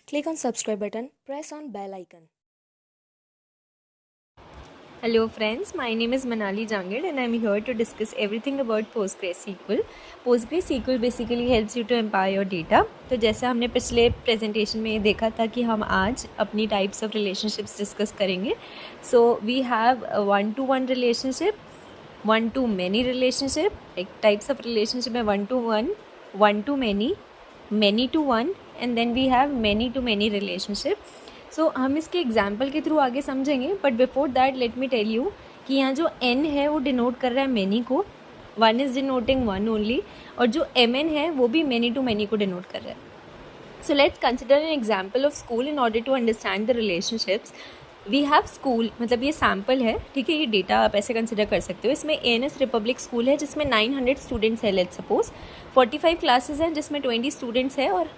Click on subscribe button, press on bell icon. Hello friends, my name is Manali Jangid and I am here to discuss everything about PostgreSQL. PostgreSQL basically helps you to empower your data. तो जैसा हमने पिछले presentation में देखा था कि हम आज अपनी टाइप्स ऑफ रिलेशनशिप्स डिस्कस करेंगे. So we have one to one relationship, one to many relationship. एक टाइप्स ऑफ रिलेशनशिप में one to many to one and then we have many to many relationship. सो हम इसके example के through आगे समझेंगे, but before that let me tell you कि यहाँ जो n है वो डिनोट कर रहा है मैनी को, one is denoting one only, और जो mn है वो भी मैनी टू मैनी को डिनोट कर रहा है. So let's consider an example of school in order to understand the relationships. We have school, मतलब ये सैम्पल है, ठीक है, ये डेटा आप ऐसे कंसिडर कर सकते हो. इसमें ANS रिपब्लिक स्कूल है जिसमें 900 स्टूडेंट्स है, लेट्स सपोज 45 क्लासेस हैं जिसमें 20 स्टूडेंट्स है, और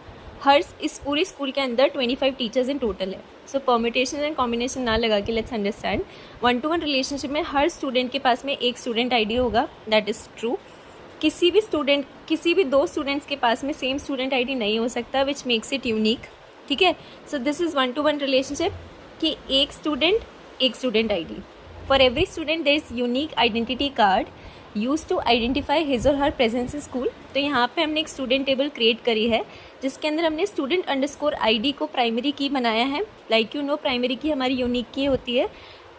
हर इस पूरी स्कूल के अंदर 25 टीचर्स इन टोटल है. सो परमिटेशन एंड कॉम्बिनेशन ना लगा के let's understand. One to one relationship में हर स्टूडेंट के पास में एक स्टूडेंट आईडी होगा, दैट इज़ ट्रू. किसी भी दो स्टूडेंट्स के पास में सेम स्टूडेंट आईडी नहीं हो सकता, विच मेक्स इट यूनिक. ठीक है, so this is one to one relationship कि एक student ID. For every student there is unique identity card use to identify his or her presence in school. तो यहाँ पे हमने एक स्टूडेंट टेबल क्रिएट करी है जिसके अंदर हमने स्टूडेंट अंडरस्कोर आईडी को प्राइमरी की बनाया है. लाइक यू नो, प्राइमरी की हमारी यूनिक की होती है,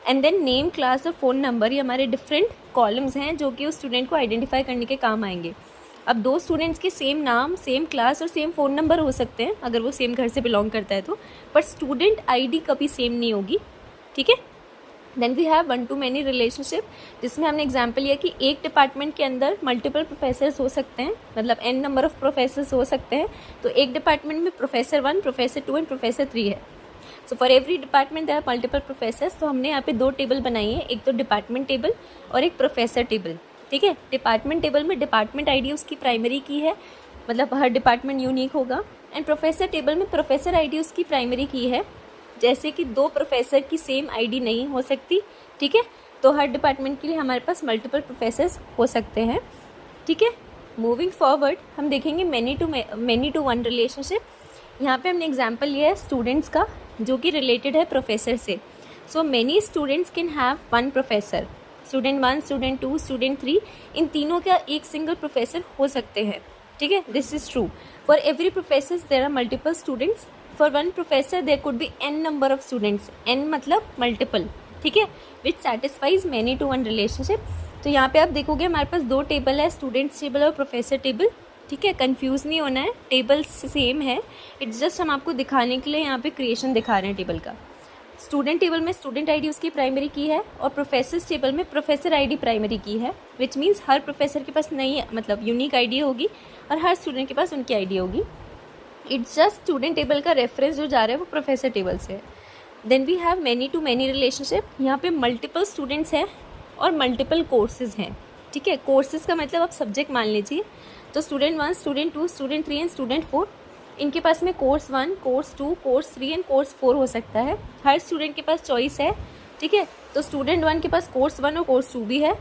एंड देन नेम, क्लास और फ़ोन नंबर, ये हमारे डिफरेंट कॉलम्स हैं जो कि उस स्टूडेंट को आइडेंटिफाई करने के काम आएंगे. अब दो स्टूडेंट्स के सेम नाम, सेम क्लास और सेम फ़ोन नंबर हो सकते हैं अगर वो सेम घर से बिलोंग करता है तो, पर स्टूडेंट आईडी कभी सेम नहीं होगी. ठीक है, then we have one to many relationship जिसमें हमने एग्जाम्पल लिया कि एक डिपार्टमेंट के अंदर मल्टीपल प्रोफेसर्स हो सकते हैं, मतलब n नंबर ऑफ प्रोफेसर्स हो सकते हैं. तो एक डिपार्टमेंट में प्रोफेसर 1, प्रोफेसर 2 एंड प्रोफेसर 3 है. So for every department there are multiple professors. तो हमने यहाँ पे दो टेबल बनाई है, एक तो डिपार्टमेंट टेबल और एक प्रोफेसर टेबल. ठीक है, डिपार्टमेंट टेबल में डिपार्टमेंट आईडी उसकी प्राइमरी की है, मतलब हर डिपार्टमेंट यूनिक होगा, एंड प्रोफेसर टेबल में प्रोफेसर आईडी उसकी प्राइमरी की है, जैसे कि दो प्रोफेसर की सेम आईडी नहीं हो सकती. ठीक है, तो हर डिपार्टमेंट के लिए हमारे पास मल्टीपल प्रोफेसर्स हो सकते हैं. ठीक है, मूविंग फॉरवर्ड हम देखेंगे मैनी टू वन रिलेशनशिप. यहाँ पे हमने एग्जांपल लिया है स्टूडेंट्स का जो कि रिलेटेड है प्रोफेसर से. So many students can have one professor. Student 1, student 2, student 3, इन तीनों का एक सिंगल प्रोफेसर हो सकते हैं. ठीक है, this is true. For every professor there are multiple students. For one professor there could be n number of students. n मतलब multiple. ठीक है, which satisfies many to one relationship. तो यहाँ पे आप देखोगे हमारे पास दो टेबल है, स्टूडेंट्स टेबल और प्रोफेसर टेबल. ठीक है, कंफ्यूज नहीं होना है, टेबल सेम है. इट्स जस्ट हम आपको दिखाने के लिए यहाँ पे क्रिएशन दिखा रहे हैं टेबल का. स्टूडेंट टेबल में स्टूडेंट आईडी उसकी प्राइमरी की है और प्रोफेसर टेबल में प्रोफेसर आईडी प्राइमरी की है, विच मीन्स हर प्रोफेसर के पास नई, मतलब यूनिक आईडी होगी और हर स्टूडेंट के पास उनकी आईडी होगी. इट्स जस्ट स्टूडेंट टेबल का रेफरेंस जो जा रहा है वो प्रोफेसर टेबल से है. Then we have many to many relationship. यहाँ पे मल्टीपल स्टूडेंट्स हैं और मल्टीपल कोर्सेज हैं. ठीक है, कोर्सेज का मतलब आप सब्जेक्ट मान लीजिए. तो student 1, student 2, student 3 and student 4, इनके पास में course 1, course 2, course 3 and course 4 हो सकता है. हर स्टूडेंट के पास चॉइस है. ठीक है, तो स्टूडेंट 1 के पास कोर्स 1 और कोर्स 2 भी है,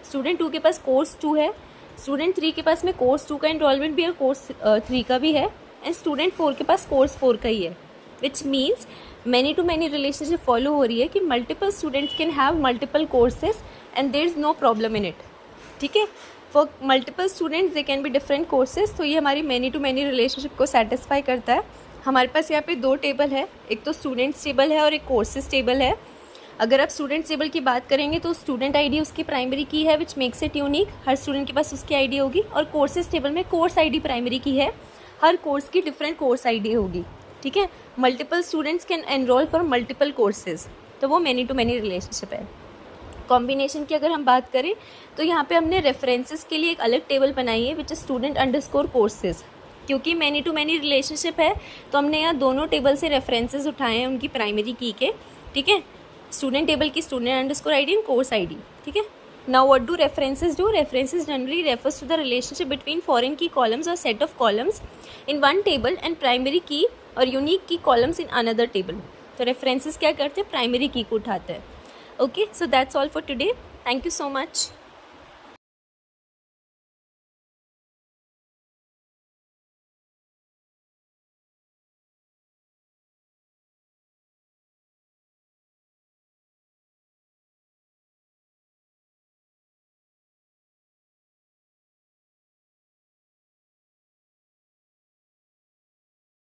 स्टूडेंट 2 के पास कोर्स 2 है, स्टूडेंट 3 के पास में कोर्स 2 का एनरोलमेंट भी है और कोर्स 3 का भी है, एंड स्टूडेंट 4 के पास कोर्स 4 का ही है. Which means many to many relationship follow हो रही है कि multiple students can have multiple courses and there is no problem in it. ठीक है, for multiple students they can be different courses. तो ये हमारी मैनी टू मैनी रिलेशनशिप को सेटिस्फाई करता है. हमारे पास यहाँ पे दो टेबल है, एक तो स्टूडेंट्स टेबल है और एक कोर्सेज टेबल है. अगर आप स्टूडेंट्स टेबल की बात करेंगे तो स्टूडेंट आईडी उसकी प्राइमरी की है, which makes it unique, her student के पास उसकी आईडी होगी. और कोर्सेज टेबल में कोर्स आईडी प्राइमरी की है, हर कोर्स की डिफरेंट कोर्स आईडी होगी. ठीक है, multiple students can enrol for multiple courses, तो वो मैनी टू मैनी रिलेशनशिप है. कॉम्बिनेशन की अगर हम बात करें तो यहाँ पे हमने रेफरेंसेस के लिए एक अलग टेबल बनाई है, which is student underscore courses. क्योंकि मैनी टू मैनी रिलेशनशिप है तो हमने यहाँ दोनों टेबल से रेफरेंसेस उठाए हैं उनकी प्राइमरी की के. ठीक है, स्टूडेंट टेबल की student underscore ID and course ID. ठीक है, now what do references do. References generally refers to the relationship between foreign key columns or set of columns in one table and primary key or unique key columns in another table. तो references क्या करते हैं, primary key को उठाते हैं. Okay, so that's all for today. Thank you so much.